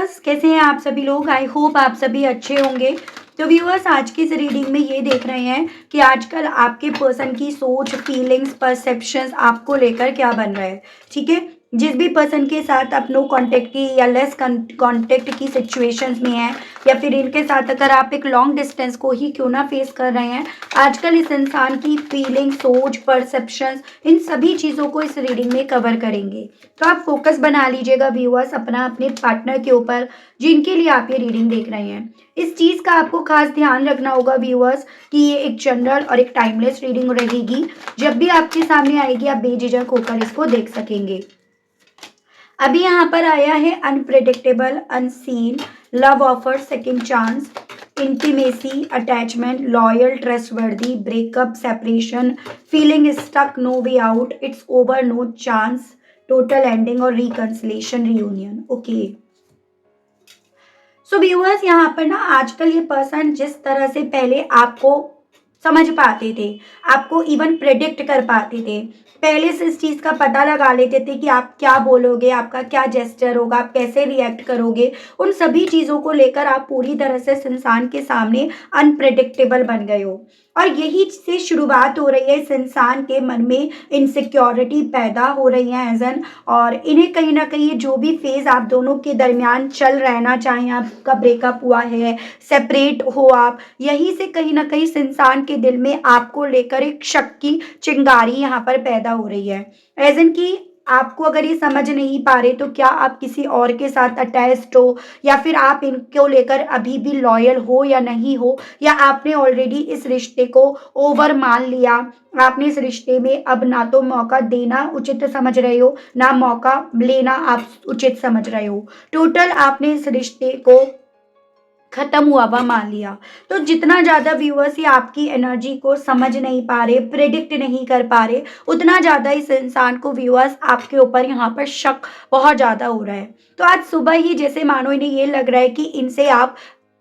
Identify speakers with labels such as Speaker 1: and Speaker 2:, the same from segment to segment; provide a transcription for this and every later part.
Speaker 1: Viewers, कैसे हैं आप सभी लोग? आई होप आप सभी अच्छे होंगे। तो व्यूअर्स, आज की इस रीडिंग में ये देख रहे हैं कि आजकल आपके पर्सन की सोच, फीलिंग्स, परसेप्शंस आपको लेकर क्या बन रहा है। ठीक है, जिस भी पर्सन के साथ आप नो कांटेक्ट की या लेस कांटेक्ट की सिचुएशंस में हैं, या फिर इनके साथ अगर आप एक लॉन्ग डिस्टेंस को ही क्यों ना फेस कर रहे हैं, आजकल इस इंसान की फीलिंग, सोच, परसेप्शंस, इन सभी चीज़ों को इस रीडिंग में कवर करेंगे। तो आप फोकस बना लीजिएगा व्यूअर्स अपना अपने पार्टनर के ऊपर, जिनके लिए आप ये रीडिंग देख रहे हैं। इस चीज़ का आपको खास ध्यान रखना होगा व्यूअर्स कि ये एक जनरल और एक टाइमलेस रीडिंग रहेगी। जब भी आपके सामने आएगी आप बेझिझक होकर इसको देख सकेंगे। अभी यहाँ पर आया है unpredictable, unseen, love offer, second chance, intimacy, attachment, loyal, trustworthy, breakup, separation, feeling stuck, no way out, it's over, no chance, total ending और reconciliation, reunion. Okay, so viewers, यहाँ पर ना आजकल ये पर्सन जिस तरह से पहले आपको समझ पाते थे, आपको इवन प्रेडिक्ट कर पाते थे, पहले से इस चीज़ का पता लगा लेते थे कि आप क्या बोलोगे, आपका क्या जेस्चर होगा, आप कैसे रिएक्ट करोगे, उन सभी चीज़ों को लेकर आप पूरी तरह से इस इंसान के सामने अनप्रेडिक्टेबल बन गए हो। और यही से शुरुआत हो रही है इस इंसान के मन में इनसिक्योरिटी पैदा हो रही है एजन, और इन्हें कहीं ना कहीं जो भी फेज़ आप दोनों के दरमियान चल रहा है ना, चाहे आपका ब्रेकअप हुआ है, सेपरेट हो आप, यहीं से कहीं ना कहीं इस इंसान के दिल में आपको लेकर एक शक की चिंगारी यहाँ पर पैदा हो रही है। एजन की आपको अगर ये समझ नहीं पा रहे तो क्या आप किसी और के साथ अटैच्ड हो, या फिर आप इनको लेकर अभी भी लॉयल हो या नहीं हो, या आपने ऑलरेडी इस रिश्ते को ओवर मान लिया, आपने इस रिश्ते में अब ना तो मौका देना उचित समझ रहे हो, ना मौका लेना आप उचित समझ रहे हो। टोटल आपने इस रिश्ते को खत्म हुआ हुआ मान लिया। तो जितना ज़्यादा व्यूअर्स ये आपकी एनर्जी को समझ नहीं पा रहे, प्रिडिक्ट नहीं कर पा रहे, उतना ज़्यादा इस इंसान को व्यूअर्स आपके ऊपर यहाँ पर शक बहुत ज़्यादा हो रहा है। तो आज सुबह ही जैसे मानो इन्हें ये लग रहा है कि इनसे आप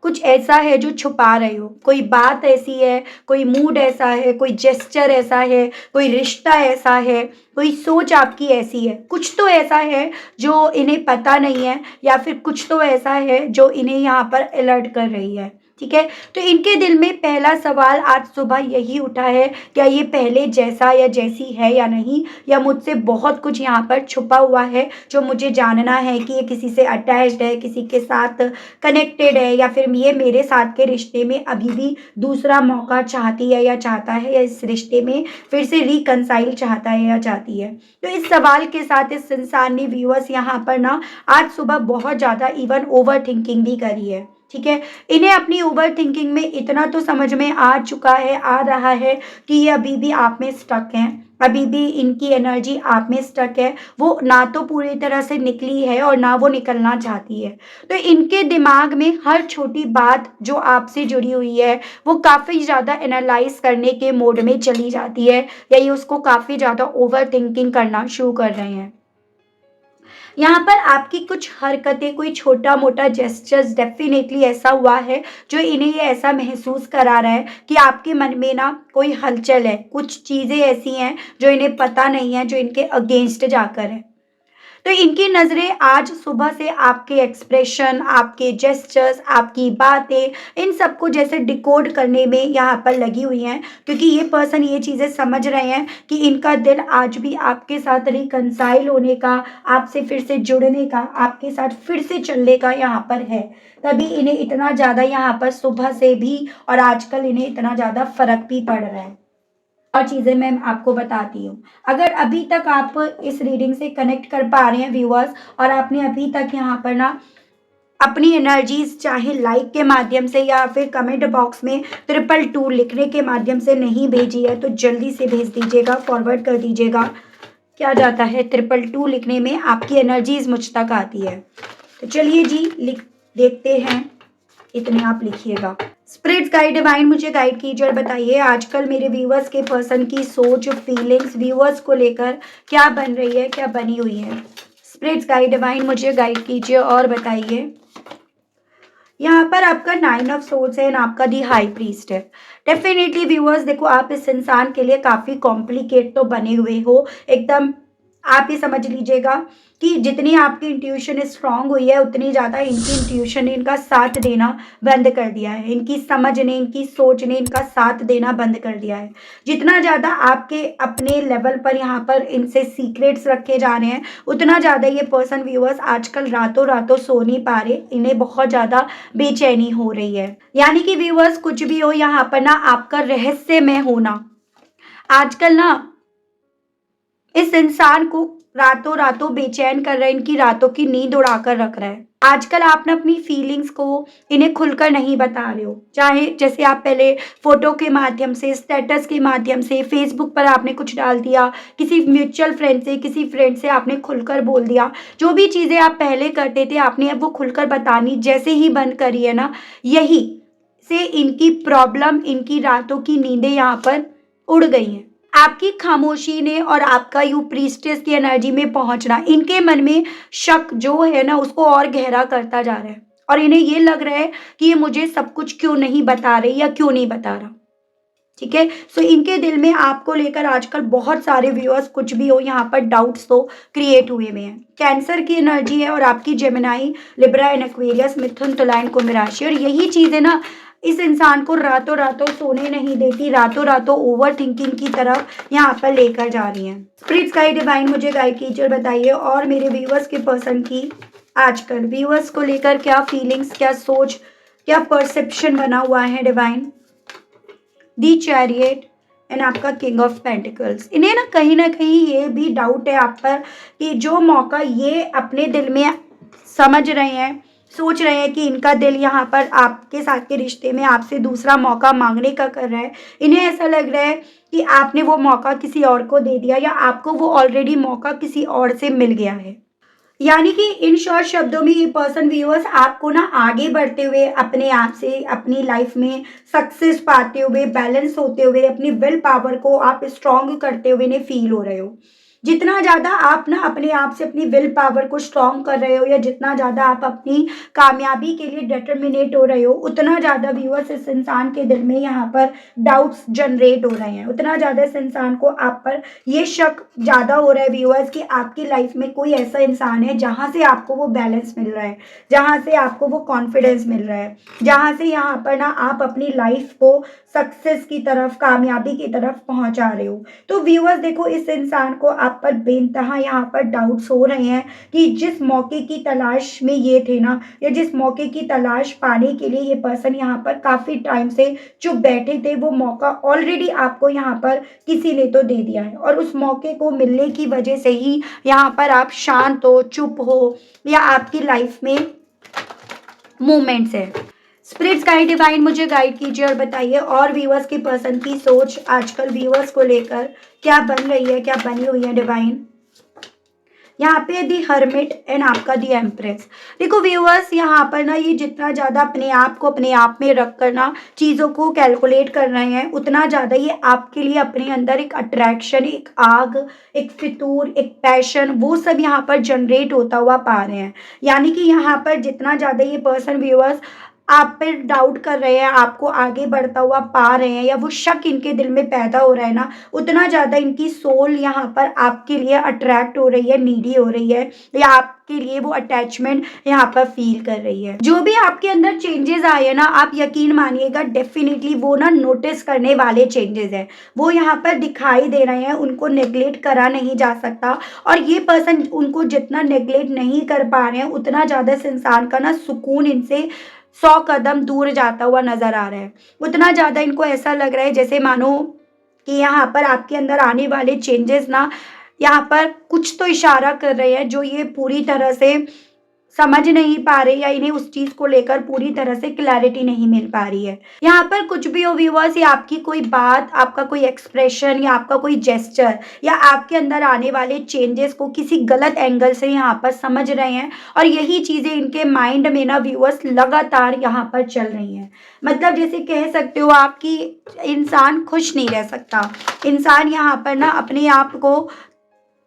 Speaker 1: कुछ ऐसा है जो छुपा रहे हो, कोई बात ऐसी है, कोई मूड ऐसा है, कोई जेस्चर ऐसा है, कोई रिश्ता ऐसा है, कोई सोच आपकी ऐसी है, कुछ तो ऐसा है जो इन्हें पता नहीं है, या फिर कुछ तो ऐसा है जो इन्हें यहाँ पर अलर्ट कर रही है। ठीक है, तो इनके दिल में पहला सवाल आज सुबह यही उठा है, क्या ये पहले जैसा या जैसी है या नहीं, या मुझसे बहुत कुछ यहाँ पर छुपा हुआ है जो मुझे जानना है कि ये किसी से अटैच्ड है, किसी के साथ कनेक्टेड है, या फिर ये मेरे साथ के रिश्ते में अभी भी दूसरा मौका चाहती है या चाहता है, या इस रिश्ते में फिर से रिकंसाइल चाहता है या चाहती है। तो इस सवाल के साथ इस इंसान ने व्यूअर्स यहाँ पर ना आज सुबह बहुत ज़्यादा इवन ओवर थिंकिंग भी करी है। ठीक है, इन्हें अपनी ओवर थिंकिंग में इतना तो समझ में आ चुका है, आ रहा है कि ये अभी भी आप में स्टक हैं, अभी भी इनकी एनर्जी आप में स्टक है, वो ना तो पूरी तरह से निकली है और ना वो निकलना चाहती है। तो इनके दिमाग में हर छोटी बात जो आपसे जुड़ी हुई है वो काफ़ी ज़्यादा एनालाइज करने के मोड में चली जाती है, या ये उसको काफ़ी ज़्यादा ओवर थिंकिंग करना शुरू कर रहे हैं। यहाँ पर आपकी कुछ हरकतें, कोई छोटा मोटा जेस्चर्स डेफिनेटली ऐसा हुआ है जो इन्हें ये ऐसा महसूस करा रहा है कि आपके मन में ना कोई हलचल है, कुछ चीज़ें ऐसी हैं जो इन्हें पता नहीं है, जो इनके अगेंस्ट जाकर है। तो इनकी नज़रें आज सुबह से आपके एक्सप्रेशन, आपके जेस्चर्स, आपकी बातें, इन सबको जैसे डिकोड करने में यहाँ पर लगी हुई हैं, क्योंकि ये पर्सन ये चीज़ें समझ रहे हैं कि इनका दिल आज भी आपके साथ रिकंसाइल होने का, आपसे फिर से जुड़ने का, आपके साथ फिर से चलने का यहाँ पर है। तभी इन्हें इतना ज़्यादा यहाँ पर सुबह से भी और आजकल इन्हें इतना ज़्यादा फ़र्क भी पड़ रहा है। और चीज़ें मैं आपको बताती हूँ। अगर अभी तक आप इस रीडिंग से कनेक्ट कर पा रहे हैं व्यूअर्स, और आपने अभी तक यहाँ पर ना अपनी एनर्जीज चाहे लाइक के माध्यम से या फिर कमेंट बॉक्स में 222 लिखने के माध्यम से नहीं भेजी है, तो जल्दी से भेज दीजिएगा, फॉरवर्ड कर दीजिएगा। क्या जाता है 222 लिखने में, आपकी एनर्जीज मुझ तक आती है। तो चलिए जी, लिख देखते हैं, इतने आप लिखिएगा। स्पिरिट्स गाइड डिवाइन मुझे गाइड कीजिए और बताइए आजकल मेरे व्यूवर्स के पर्सन की सोच, फीलिंग्स व्यूवर्स को लेकर क्या बन रही है, क्या बनी हुई है। स्पिरिट्स गाइड डिवाइन मुझे गाइड कीजिए और बताइए। यहाँ पर आपका 9 ऑफ सोर्ड्स है, आपका दी हाई प्रीस्ट है। डेफिनेटली व्यूअर्स देखो, आप इस इंसान के लिए काफ़ी कॉम्प्लिकेट तो बने हुए हो, एकदम आप ये समझ लीजिएगा कि जितनी आपकी इंट्यूशन स्ट्रांग हुई है उतनी ज़्यादा इनकी इंट्यूशन ने इनका साथ देना बंद कर दिया है, इनकी समझ ने, इनकी सोच ने इनका साथ देना बंद कर दिया है। जितना ज़्यादा आपके अपने लेवल पर यहाँ पर इनसे सीक्रेट्स रखे जा रहे हैं, उतना ज़्यादा ये पर्सन व्यूअर्स आजकल रातों रातों सो नहीं पा रहे, इन्हें बहुत ज़्यादा बेचैनी हो रही है। यानी कि व्यूअर्स कुछ भी हो यहाँ पर ना आपका रहस्यमय होना आजकल ना इस इंसान को रातों रातों बेचैन कर रहा है, इनकी रातों की नींद उड़ाकर रख रहा है। आजकल आप ना अपनी फीलिंग्स को इन्हें खुलकर नहीं बता रहे हो, चाहे जैसे आप पहले फोटो के माध्यम से, स्टेटस के माध्यम से, फेसबुक पर आपने कुछ डाल दिया, किसी म्यूचुअल फ्रेंड से, किसी फ्रेंड से आपने खुलकर बोल दिया। जो भी चीज़ें आप पहले करते थे आपने अब वो खुलकर बतानी जैसे ही बंद करी है ना, यही से इनकी प्रॉब्लम, इनकी रातों की नींदें यहाँ पर उड़ गई हैं। आपकी खामोशी ने और आपका यू प्रीस्टेस की एनर्जी में पहुंचना इनके मन में शक जो है ना उसको और गहरा करता जा रहा है, और इन्हें ये लग रहा है कि ये मुझे सब कुछ क्यों नहीं बता रही या क्यों नहीं बता रहा। ठीक है, सो इनके दिल में आपको लेकर आजकल बहुत सारे व्यूअर्स कुछ भी हो यहाँ पर डाउट्स तो क्रिएट हुए हुए हैं। कैंसर की एनर्जी है और आपकी जेमिनाई, लिब्रा एंड एक्वेरियस, मिथुन, तुला एंड कुंभ राशि, और यही चीज़ें ना इस इंसान को रातों रातों सोने नहीं देती, रातों रातों ओवर थिंकिंग की तरफ यहाँ पर लेकर जा रही हैं। स्पिरिट्स गाइड डिवाइन मुझे गाइड कीजिए और बताइए, और मेरे व्यूअर्स के पर्सन की आजकल व्यूअर्स को लेकर क्या फीलिंग्स, क्या सोच, क्या परसेप्शन बना हुआ है डिवाइन। दी चैरियट एंड आपका किंग ऑफ पेंटिकल्स। इन्हें ना कहीं ये भी डाउट है आप पर कि जो मौका ये अपने दिल में समझ रहे हैं, सोच रहे हैं कि इनका दिल यहाँ पर आपके साथ के रिश्ते में आपसे दूसरा मौका मांगने का कर रहा है, इन्हें ऐसा लग रहा है कि आपने वो मौका किसी और को दे दिया या आपको वो ऑलरेडी मौका किसी और से मिल गया है। यानी कि इन शॉर्ट शब्दों में ये पर्सन व्यूअर्स आपको ना आगे बढ़ते हुए अपने आप से, अपनी लाइफ में सक्सेस पाते हुए, बैलेंस होते हुए, अपनी विल पावर को आप स्ट्रॉन्ग करते हुए इन्हें फील हो रहे हो। जितना ज़्यादा आप ना अपने आप से अपनी विल पावर को स्ट्रॉन्ग कर रहे हो या जितना ज़्यादा आप अपनी कामयाबी के लिए डिटर्मिनेट हो रहे हो, उतना ज़्यादा व्यूअर्स इस इंसान के दिल में यहाँ पर डाउट्स जनरेट हो रहे हैं, उतना ज़्यादा इस इंसान को आप पर ये शक ज़्यादा हो रहा है व्यूअर्स कि आपकी लाइफ में कोई ऐसा इंसान है जहाँ से आपको वो बैलेंस मिल रहा है, जहाँ से आपको वो कॉन्फिडेंस मिल रहा है, जहाँ से यहाँ पर ना आप अपनी लाइफ को सक्सेस की तरफ, कामयाबी की तरफ पहुँचा रहे हो। तो व्यूअर्स देखो, इस इंसान को आप पर बेइंतहा यहाँ पर डाउट्स हो रहे हैं कि जिस मौके की तलाश में ये थे ना, या जिस मौके की तलाश पाने के लिए ये पर्सन यहाँ पर काफ़ी टाइम से चुप बैठे थे, वो मौका ऑलरेडी आपको यहाँ पर किसी ने तो दे दिया है, और उस मौके को मिलने की वजह से ही यहाँ पर आप शांत हो, चुप हो, या आपकी लाइफ में मूवमेंट्स है। स्पिरिट्स गाइड डिवाइन मुझे गाइड कीजिए और बताइए, और व्यूअर्स की पर्सन की सोच आजकल व्यूअर्स को लेकर क्या बन रही है, क्या बनी हुई है डिवाइन। यहाँ पे दी हर्मिट एंड आपका दी एम्प्रेस। देखो व्यूअर्स, यहाँ पर ना ये जितना ज़्यादा अपने आप को अपने आप में रख कर ना चीज़ों को कैलकुलेट कर रहे हैं, उतना ज़्यादा ये आपके लिए अपने अंदर एक अट्रैक्शन, एक आग, एक फितूर, एक पैशन, वो सब यहाँ पर जनरेट होता हुआ पा रहे हैं। यानी कि यहाँ पर जितना ज़्यादा ये पर्सन व्यूअर्स आप पे डाउट कर रहे हैं, आपको आगे बढ़ता हुआ पा रहे हैं, या वो शक इनके दिल में पैदा हो रहा है ना, उतना ज़्यादा इनकी सोल यहाँ पर आपके लिए अट्रैक्ट हो रही है, नीडी हो रही है, या आपके लिए वो अटैचमेंट यहाँ पर फील कर रही है। जो भी आपके अंदर चेंजेस आए हैं ना, आप यकीन मानिएगा डेफिनेटली वो ना नोटिस करने वाले चेंजेस हैं, वो यहाँ पर दिखाई दे रहे हैं, उनको नेग्लेक्ट करा नहीं जा सकता। और ये पर्सन उनको जितना नेग्लेक्ट नहीं कर पा रहे हैं, उतना ज़्यादा इस इंसान का ना सुकून इनसे 100 कदम दूर जाता हुआ नजर आ रहा है। उतना ज़्यादा इनको ऐसा लग रहा है जैसे मानो कि यहाँ पर आपके अंदर आने वाले चेंजेस ना यहाँ पर कुछ तो इशारा कर रहे हैं, जो ये पूरी तरह से समझ नहीं पा रहे, या इन्हें उस चीज को लेकर पूरी तरह से क्लैरिटी नहीं मिल पा रही है। यहाँ पर कुछ भी हो व्यूअर्स, या आपकी कोई बात, आपका कोई एक्सप्रेशन, या आपका कोई जेस्चर, या आपके अंदर आने वाले चेंजेस को किसी गलत एंगल से यहाँ पर समझ रहे हैं, और यही चीजें इनके माइंड में ना व्यूअर्स लगातार यहाँ पर चल रही हैं। मतलब जैसे कह सकते हो आप कि इंसान खुश नहीं रह सकता, इंसान यहाँ पर ना अपने आप को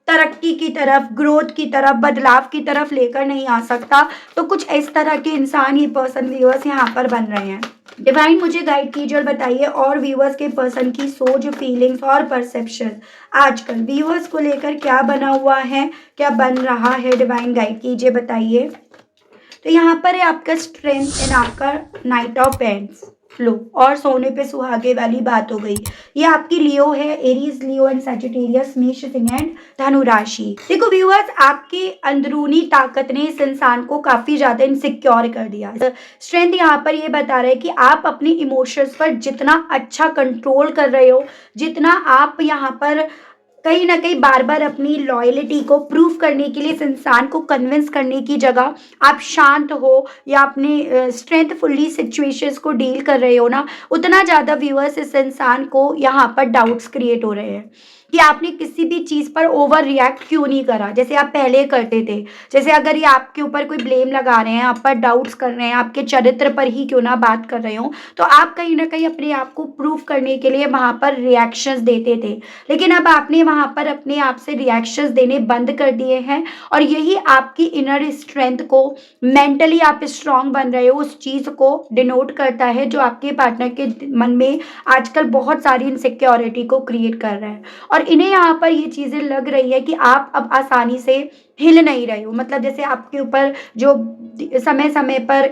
Speaker 1: तरक्की की तरफ, ग्रोथ की तरफ, बदलाव की तरफ लेकर नहीं आ सकता। तो कुछ इस तरह के इंसान, ये पर्सन व्यूअर्स यहाँ पर बन रहे हैं। डिवाइन मुझे गाइड कीजिए और बताइए और व्यूअर्स के पर्सन की सोच, फीलिंग्स और परसेप्शन आजकल व्यूअर्स को लेकर क्या बना हुआ है, क्या बन रहा है। डिवाइन गाइड कीजिए, बताइए। तो यहाँ पर है आपका स्ट्रेंथ एंड आपका नाइट ऑफ पेंट्स लो, और सोने पे सुहागे वाली बात हो गई। ये आपकी लियो है, एरीज, लियो एंड सजिटेरियस, मेष, सिंह एंड धनु राशि। देखो व्यूअर्स, आपकी अंदरूनी ताकत ने इस इंसान को काफी ज्यादा इनसिक्योर कर दिया। स्ट्रेंथ यहाँ पर ये बता रहा है कि आप अपनी इमोशंस पर जितना अच्छा कंट्रोल कर रहे हो, जितना आप यहाँ पर कहीं ना कहीं बार बार अपनी लॉयलिटी को प्रूव करने के लिए इस इंसान को कन्विंस करने की जगह आप शांत हो या अपने स्ट्रेंथफुली सिचुएशंस को डील कर रहे हो ना, उतना ज़्यादा व्यूअर्स इस इंसान को यहाँ पर डाउट्स क्रिएट हो रहे हैं कि आपने किसी भी चीज़ पर ओवर रिएक्ट क्यों नहीं करा जैसे आप पहले करते थे। जैसे अगर ये आपके ऊपर कोई ब्लेम लगा रहे हैं, आप पर डाउट्स कर रहे हैं, आपके चरित्र पर ही क्यों ना बात कर रहे हो, तो आप कहीं ना कहीं अपने आप को प्रूव करने के लिए वहाँ पर रिएक्शंस देते थे। लेकिन अब आपने वहाँ पर अपने आप से रिएक्शंस देने बंद कर दिए हैं, और यही आपकी इनर स्ट्रेंथ को, मेंटली आप स्ट्रांग बन रहे हो, उस चीज़ को डिनोट करता है जो आपके पार्टनर के मन में आजकल बहुत सारी इनसिक्योरिटी को क्रिएट कर रहा है। और इन्हें यहाँ पर ये चीज़ें लग रही है कि आप अब आसानी से हिल नहीं रहे हो। मतलब जैसे आपके ऊपर जो समय समय पर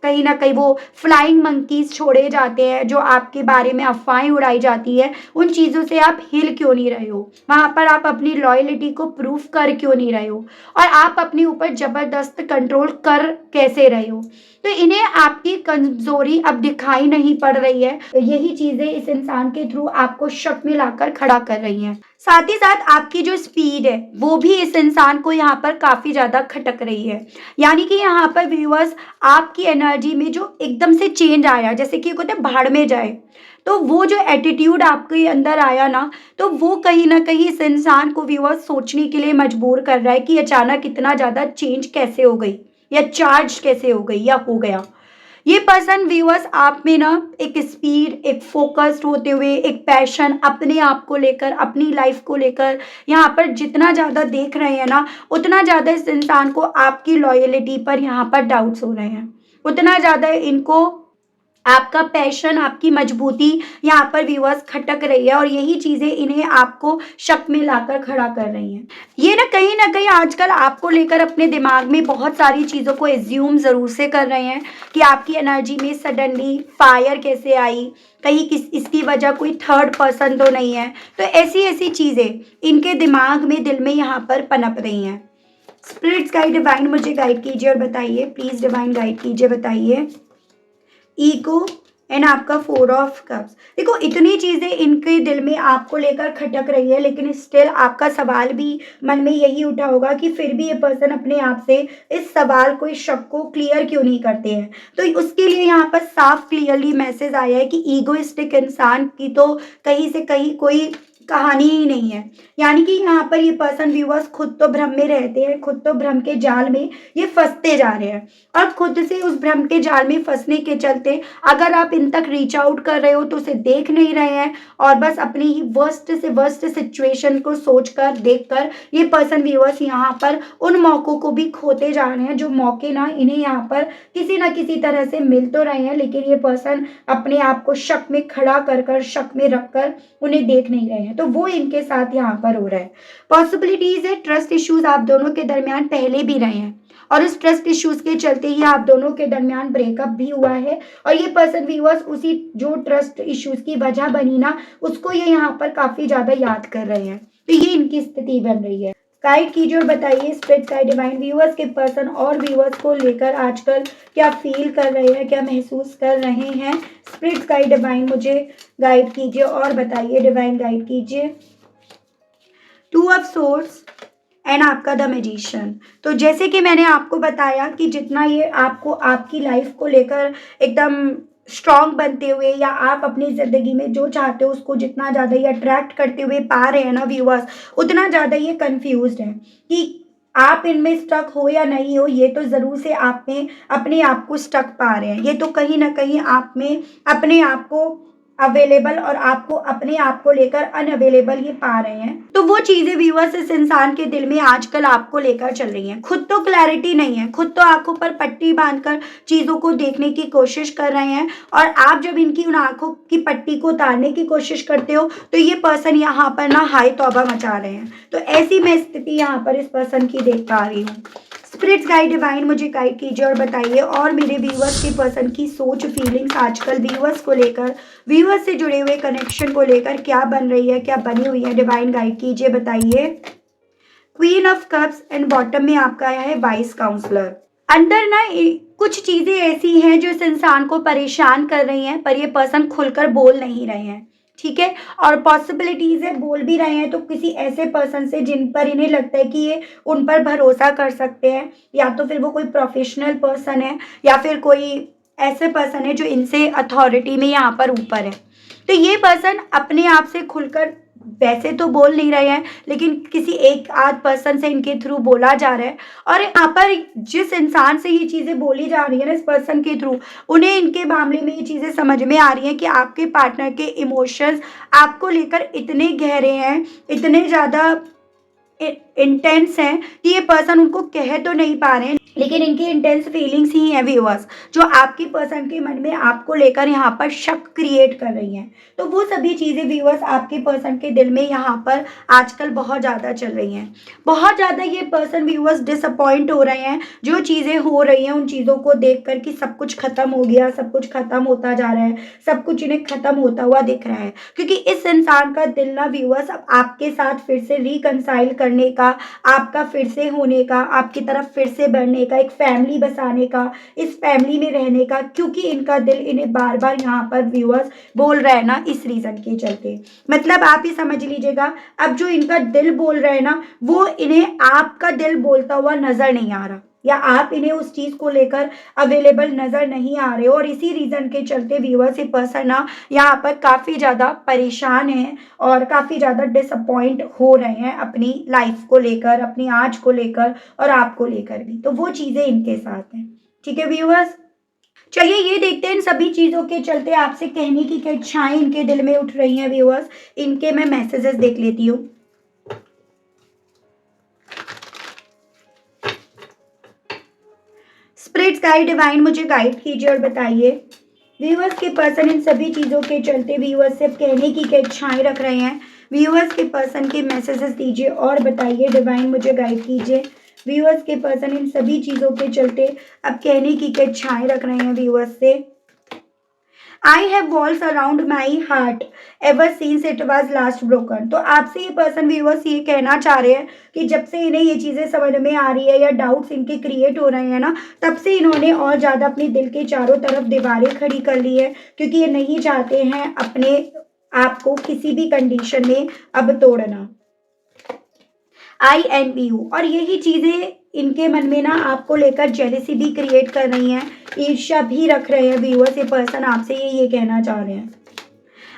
Speaker 1: कहीं ना कहीं वो फ्लाइंग मंकीज छोड़े जाते हैं, जो आपके बारे में अफवाहें उड़ाई जाती है, उन चीज़ों से आप हिल क्यों नहीं रहे हो, वहाँ पर आप अपनी लॉयलिटी को प्रूफ कर क्यों नहीं रहे हो, और आप अपने ऊपर ज़बरदस्त कंट्रोल कर कैसे रहे हो। तो इन्हें आपकी कमजोरी अब दिखाई नहीं पड़ रही है। यही चीज़ें इस इंसान के थ्रू आपको शक में लाकर खड़ा कर रही हैं। साथ ही साथ आपकी जो स्पीड है वो भी इस इंसान को यहाँ पर काफ़ी ज़्यादा खटक रही है। यानी कि यहाँ पर व्यूअर्स, आपकी एनर्जी में जो एकदम से चेंज आया, जैसे कि कहते हैं भाड़ में जाए, तो वो जो एटीट्यूड आपके अंदर आया ना, तो वो कहीं ना कहीं इस इंसान को व्यूअर्स सोचने के लिए मजबूर कर रहा है कि अचानक इतना ज़्यादा चेंज कैसे हो गई, या चार्ज कैसे हो गई या हो गया। ये पर्सन व्यूअर्स आप में ना एक स्पीड, एक फोकस्ड होते हुए, एक पैशन अपने आप को लेकर, अपनी लाइफ को लेकर यहाँ पर जितना ज़्यादा देख रहे हैं ना, उतना ज़्यादा इस इंसान को आपकी लॉयलिटी पर यहाँ पर डाउट्स हो रहे हैं। उतना ज़्यादा इनको आपका पैशन, आपकी मजबूती यहाँ पर व्यूअर्स खटक रही है, और यही चीज़ें इन्हें आपको शक में लाकर खड़ा कर रही हैं। ये ना कहीं आजकल आपको लेकर अपने दिमाग में बहुत सारी चीज़ों को एज्यूम ज़रूर से कर रहे हैं कि आपकी एनर्जी में सडनली फायर कैसे आई, कहीं किस इसकी वजह कोई थर्ड पर्सन तो नहीं है। तो ऐसी ऐसी चीज़ें इनके दिमाग में, दिल में यहाँ पर पनप रही हैं। स्पिरिट्स गाइड, डिवाइन मुझे गाइड कीजिए और बताइए प्लीज़। डिवाइन गाइड कीजिए, बताइए। ईगो एंड आपका 4 ऑफ कप्स। देखो इतनी चीज़ें इनके दिल में आपको लेकर खटक रही है, लेकिन स्टिल आपका सवाल भी मन में यही उठा होगा कि फिर भी ये पर्सन अपने आप से इस सवाल को, इस शक को क्लियर क्यों नहीं करते हैं। तो उसके लिए यहाँ पर साफ क्लियरली मैसेज आया है कि ईगोइस्टिक इंसान की तो कहीं से कहीं कोई कहानी ही नहीं है। यानी कि यहाँ पर ये पर्सन व्यूअर्स खुद तो भ्रम में रहते हैं, खुद तो भ्रम के जाल में ये फंसते जा रहे हैं, और खुद से उस भ्रम के जाल में फंसने के चलते अगर आप इन तक रीच आउट कर रहे हो तो उसे देख नहीं रहे हैं, और बस अपनी ही वर्स्ट से वर्स्ट सिचुएशन को सोचकर, देखकर ये पर्सन व्यूअर्स यहाँ पर उन मौकों को भी खोते जा रहे हैं, जो मौके ना इन्हें यहाँ पर किसी ना किसी तरह से मिल तो रहे हैं, लेकिन ये पर्सन अपने आप को शक में खड़ा कर कर, शक में रखकर उन्हें देख नहीं रहे हैं। तो वो इनके साथ यहाँ पर हो रहा है। पॉसिबिलिटीज है ट्रस्ट इश्यूज आप दोनों के दरमियान पहले भी रहे हैं, और इस ट्रस्ट इश्यूज के चलते ही आप दोनों के दरमियान ब्रेकअप भी हुआ है, और ये पर्सन व्यूअर्स उसी जो ट्रस्ट इश्यूज की वजह बनी ना, उसको ये यहाँ पर काफी ज्यादा याद कर रहे हैं। तो ये इनकी स्थिति बन रही है। गाइड कीजिए और बताइए स्पिरिट गाइड, डिवाइन व्यूअर्स के पर्सन और व्यूअर्स को लेकर आजकल क्या फील कर रहे हैं, क्या महसूस कर रहे हैं। स्पिरिट गाइड, डिवाइन मुझे गाइड कीजिए और बताइए। डिवाइन गाइड कीजिए। 2 ऑफ सोर्ड्स एंड आपका द मैजिशियन। तो जैसे कि मैंने आपको बताया कि जितना ये आपको आपकी लाइफ को लेकर एकदम स्ट्रांग बनते हुए, या आप अपनी ज़िंदगी में जो चाहते हो उसको जितना ज़्यादा ये अट्रैक्ट करते हुए पा रहे हैं ना व्यूअर्स, उतना ज़्यादा ये कंफ्यूज्ड है कि आप इनमें स्टक हो या नहीं हो। ये तो ज़रूर से आप में अपने आप को स्टक पा रहे हैं। ये तो कहीं ना कहीं आप में अपने आप को अवेलेबल और आपको अपने आप को लेकर अनअवेलेबल ये पा रहे हैं। तो वो चीजें व्यूअर्स इस इंसान के दिल में आजकल आपको लेकर चल रही हैं। खुद तो क्लैरिटी नहीं है, खुद तो आंखों पर पट्टी बांधकर चीजों को देखने की कोशिश कर रहे हैं, और आप जब इनकी उन आंखों की पट्टी को उतारने की कोशिश करते हो तो ये पर्सन यहाँ पर ना हाई तौबा मचा रहे हैं। तो ऐसी मैं स्थिति यहाँ पर इस पर्सन की देख पा रही हूँ। स्पिरिट्स गाइड डिवाइन मुझे गाइड कीजिए और बताइए, और मेरे व्यूअर्स के पर्सन की सोच फीलिंग्स आजकल व्यूअर्स को लेकर, व्यूअर्स से जुड़े हुए कनेक्शन को लेकर क्या बन रही है, क्या बनी हुई है, डिवाइन गाइड कीजिए, बताइए। Queen of cups and bottom में आपका आया है वाइस काउंसलर। अंदर ना कुछ चीजें ऐसी हैं जो इस इंसान को परेशान कर रही हैं, पर ये पर्सन खुलकर बोल नहीं रहे हैं, ठीक है। और पॉसिबिलिटीज है बोल भी रहे हैं तो किसी ऐसे पर्सन से जिन पर इन्हें लगता है कि ये उन पर भरोसा कर सकते हैं, या तो फिर वो कोई प्रोफेशनल पर्सन है, या फिर कोई ऐसे पर्सन है जो इनसे अथॉरिटी में यहाँ पर ऊपर है। तो ये पर्सन अपने आप से खुलकर वैसे तो बोल नहीं रहे हैं, लेकिन किसी एक आध पर्सन से इनके थ्रू बोला जा रहा है। और यहाँ पर जिस इंसान से ये चीज़ें बोली जा रही है ना, इस पर्सन के थ्रू, उन्हें इनके मामले में ये चीज़ें समझ में आ रही हैं कि आपके पार्टनर के इमोशंस आपको लेकर इतने गहरे हैं, इतने ज़्यादा इंटेंस हैं कि ये पर्सन उनको कह तो नहीं पा रहे हैं, लेकिन इनकी इंटेंस फीलिंग्स ही हैं व्यूअर्स, जो आपकी पर्सन के मन में आपको लेकर यहाँ पर शक क्रिएट कर रही हैं। तो वो सभी चीज़ें व्यूअर्स आपके पर्सन के दिल में यहाँ पर आजकल बहुत ज़्यादा चल रही हैं। बहुत ज़्यादा ये पर्सन व्यूअर्स डिसअपॉइंट हो रहे हैं जो चीज़ें हो रही हैं उन चीज़ों को देख कर कि सब कुछ खत्म हो गया, सब कुछ खत्म होता जा रहा है, सब कुछ इन्हें खत्म होता हुआ दिख रहा है। क्योंकि इस इंसान का दिल ना व्यूअर्स अब आपके साथ फिर से रिकंसाइल करने का, आपका फिर से होने का, आपकी तरफ फिर से बढ़ने का, एक फैमिली बसाने का, इस फैमिली में रहने का, क्योंकि इनका दिल इन्हें बार बार यहाँ पर व्यूअर्स बोल रहा है ना, इस रीजन के चलते। मतलब आप ही समझ लीजिएगा, अब जो इनका दिल बोल रहा है ना, वो इन्हें आपका दिल बोलता हुआ नजर नहीं आ रहा, या आप इन्हें उस चीज को लेकर अवेलेबल नजर नहीं आ रहे हो। और इसी रीजन के चलते व्यूअर्स ये पर्सन ना यहाँ पर काफी ज्यादा परेशान है और काफी ज्यादा डिसअपॉइंट हो रहे हैं अपनी लाइफ को लेकर, अपनी आज को लेकर और आपको लेकर भी। तो वो चीजें इनके साथ हैं, ठीक है व्यूअर्स। चलिए ये देखते हैं इन सभी चीजों के चलते आपसे कहने की क्या इच्छाएं इनके दिल में उठ रही हैं व्यूअर्स। इनके मैं मैसेजेस देख लेती हूँ। स्पिरिट्स गाइड डिवाइन मुझे गाइड कीजिए और बताइए, व्यूअर्स के पर्सन इन सभी चीज़ों के चलते व्यूअर्स से कहने की क्या इच्छाएं रख रहे हैं। व्यूअर्स के पर्सन के मैसेजेस दीजिए और बताइए, डिवाइन मुझे गाइड कीजिए। व्यूअर्स के पर्सन इन सभी चीज़ों के चलते अब कहने की क्या इच्छाएं रख रहे हैं व्यूअर्स से। I have walls around my heart ever since it was last broken. तो आपसे ये पर्सन व्यूअर्स ये कहना चाह रहे हैं कि जब से इन्हें ये चीज़ें समझ में आ रही है या डाउट्स इनके क्रिएट हो रहे हैं ना, तब से इन्होंने और ज़्यादा अपने दिल के चारों तरफ दीवारें खड़ी कर ली है, क्योंकि ये नहीं चाहते हैं अपने आप को किसी भी कंडीशन में अब तोड़ना। आई एन बी यू, और यही चीज़ें इनके मन में ना आपको लेकर जेलिसी भी क्रिएट कर रही हैं, ईर्ष्या भी रख रहे हैं व्यूअर्स। ये पर्सन आपसे ये कहना चाह रहे हैं।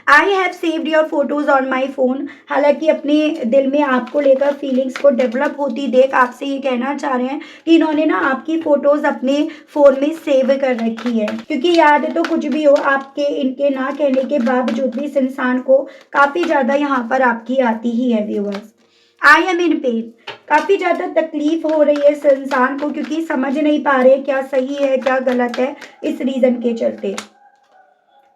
Speaker 1: I have saved your photos on my phone, हालांकि अपने दिल में आपको लेकर फीलिंग्स को डेवलप होती देख आपसे ये कहना चाह रहे हैं कि इन्होंने ना आपकी फोटोज अपने फोन में सेव कर रखी है, क्योंकि याद तो कुछ भी हो, आपके इनके ना कहने के बावजूद भी इस इंसान को काफ़ी ज़्यादा यहाँ पर आपकी आती ही है viewers. I am in pen, काफ़ी ज़्यादा तकलीफ हो रही है इस इंसान को, क्योंकि समझ नहीं पा रहे क्या सही है क्या गलत है, इस रीज़न के चलते।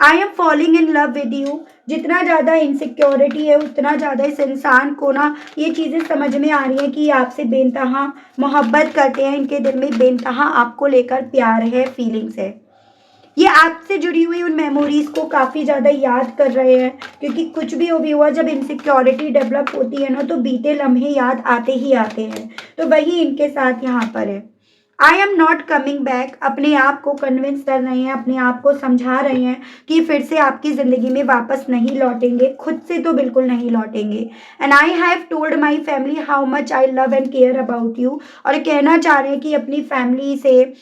Speaker 1: I am falling in love with you, जितना ज़्यादा इनसिक्योरिटी है उतना ज़्यादा इस इंसान को ना ये चीज़ें समझ में आ रही हैं कि आपसे बेनतहा मोहब्बत करते हैं, इनके दिल में बेनतहा आपको लेकर प्यार है, फीलिंग्स है। ये आपसे जुड़ी हुई उन मेमोरीज को काफ़ी ज़्यादा याद कर रहे हैं, क्योंकि कुछ भी हो भी हुआ, जब इनसिक्योरिटी डेवलप होती है ना तो बीते लम्हे याद आते ही आते हैं। तो वही इनके साथ यहाँ पर है। I am not coming back, अपने आप को कन्विंस कर रहे हैं, अपने आप को समझा रहे हैं कि फिर से आपकी ज़िंदगी में वापस नहीं लौटेंगे, खुद से तो बिल्कुल नहीं लौटेंगे। And I have told my family how much I love and care about you, और कहना चाह रहे हैं कि अपनी फैमिली से,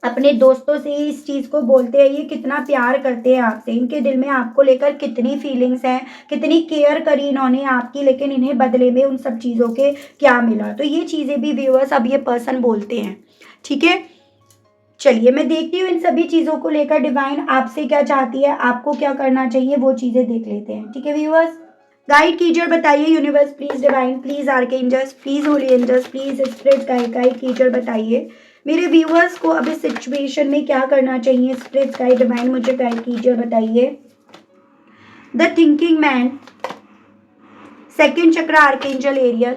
Speaker 1: अपने दोस्तों से इस चीज़ को बोलते हैं ये कितना प्यार करते हैं आपसे, इनके दिल में आपको लेकर कितनी फीलिंग्स हैं, कितनी केयर करी इन्होंने आपकी, लेकिन इन्हें बदले में उन सब चीज़ों के क्या मिला। तो ये चीज़ें भी व्यूअर्स अब ये पर्सन बोलते हैं, ठीक है। चलिए मैं देखती हूँ इन सभी चीज़ों को लेकर डिवाइन आपसे क्या चाहती है, आपको क्या करना चाहिए, वो चीज़ें देख लेते हैं। ठीक है व्यूअर्स, गाइड कीजिए और बताइए universe please, divine please, archangels please, holy angels please, spirit guide कीजिए और बताइए मेरे व्यूअर्स को अब इस सिचुएशन में क्या करना चाहिए। स्पिरिट गाइड डिवाइन मुझे गाइड कीजिए और बताइए। The thinking man, second chakra archangel Ariel,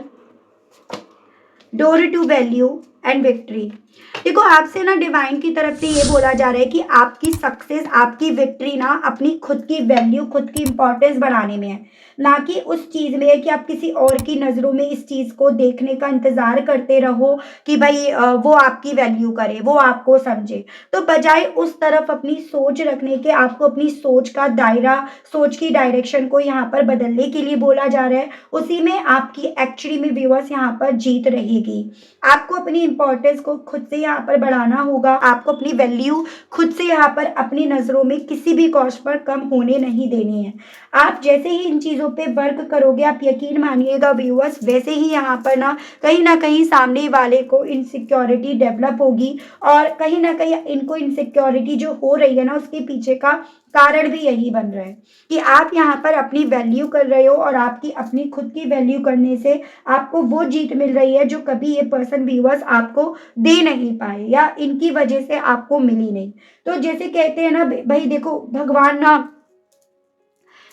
Speaker 1: door to value and victory. देखो आपसे ना डिवाइन की तरफ से ये बोला जा रहा है कि आपकी सक्सेस, आपकी विक्ट्री ना अपनी खुद की वैल्यू, खुद की इंपॉर्टेंस बढ़ाने में है, ना कि उस चीज़ में है कि आप किसी और की नज़रों में इस चीज़ को देखने का इंतज़ार करते रहो कि भाई वो आपकी वैल्यू करे, वो आपको समझे। तो बजाय उस तरफ अपनी सोच रखने के, आपको अपनी सोच का दायरा, सोच की डायरेक्शन को यहाँ पर बदलने के लिए बोला जा रहा है। उसी में आपकी एक्चुअली में व्यूअर्स यहाँ पर जीत रहेगी। आपको अपनी इंपॉर्टेंस को खुद से यहाँ पर बढ़ाना होगा, आपको अपनी वैल्यू खुद से यहाँ पर अपनी नज़रों में किसी भी कॉस्ट पर कम होने नहीं देनी है। आप जैसे ही इन चीज़ों पे वर्क करोगे, आप यकीन मानिएगा व्यूअर्स, वैसे ही यहाँ पर ना कहीं सामने वाले को इनसिक्योरिटी डेवलप होगी, और कहीं ना कहीं इनको इनसिक्योरिटी जो हो रही है ना, उसके पीछे का कारण भी यही बन रहा है कि आप यहाँ पर अपनी वैल्यू कर रहे हो, और आपकी अपनी खुद की वैल्यू करने से आपको वो जीत मिल रही है जो कभी ये पर्सन व्यूअर्स आपको दे नहीं पाए, या इनकी वजह से आपको मिली नहीं। तो जैसे कहते हैं ना भाई, देखो भगवान ना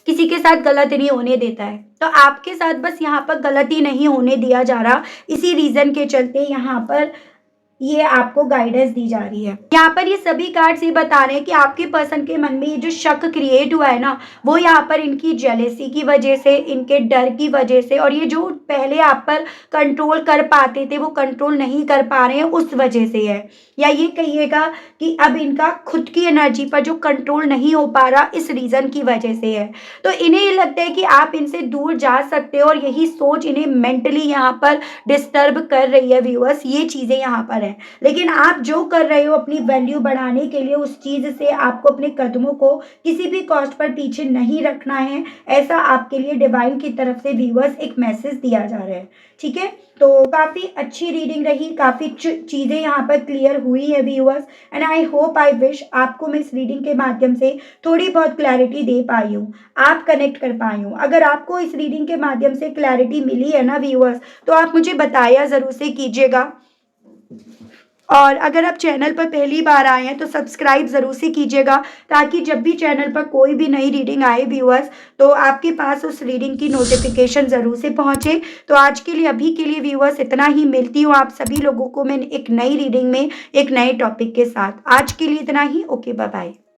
Speaker 1: किसी के साथ गलत नहीं होने देता है, तो आपके साथ बस यहाँ पर गलती नहीं होने दिया जा रहा। इसी रीजन के चलते यहाँ पर ये आपको गाइडेंस दी जा रही है। यहाँ पर ये सभी कार्ड्स ये बता रहे हैं कि आपके पर्सन के मन में ये जो शक क्रिएट हुआ है ना, वो यहाँ पर इनकी जेलेसी की वजह से, इनके डर की वजह से, और ये जो पहले आप पर कंट्रोल कर पाते थे वो कंट्रोल नहीं कर पा रहे हैं उस वजह से है। या ये कहिएगा कि अब इनका खुद की एनर्जी पर जो कंट्रोल नहीं हो पा रहा, इस रीज़न की वजह से है। तो इन्हें ये लगता है कि आप इनसे दूर जा सकते हो, और यही सोच इन्हें मेंटली यहाँ पर डिस्टर्ब कर रही है व्यूअर्स। ये चीज़ें यहाँ पर है, लेकिन आप जो कर रहे हो अपनी वैल्यू बढ़ाने के लिए, उस चीज़ से आपको अपने कदमों को किसी भी कॉस्ट पर पीछे नहीं रखना है। ऐसा आपके लिए डिवाइन की तरफ से व्यूअर्स एक मैसेज दिया जा रहा है। ठीक है, तो काफ़ी अच्छी रीडिंग रही, काफ़ी चीज़ें यहाँ पर क्लियर हुई है viewers, and I hope, I wish आपको मैं इस रीडिंग के माध्यम से थोड़ी बहुत क्लैरिटी दे पाई हूँ, आप कनेक्ट कर पाई हूँ। अगर आपको इस रीडिंग के माध्यम से क्लैरिटी मिली है ना व्यूअर्स, तो आप मुझे बताया ज़रूर से कीजिएगा। और अगर आप चैनल पर पहली बार आए हैं तो सब्सक्राइब ज़रूर से कीजिएगा, ताकि जब भी चैनल पर कोई भी नई रीडिंग आए व्यूअर्स, तो आपके पास उस रीडिंग की नोटिफिकेशन ज़रूर से पहुंचे। तो आज के लिए, अभी के लिए व्यूअर्स इतना ही। मिलती हूँ आप सभी लोगों को मैं एक नई रीडिंग में एक नए टॉपिक के साथ। आज के लिए इतना ही। Okay, bye bye.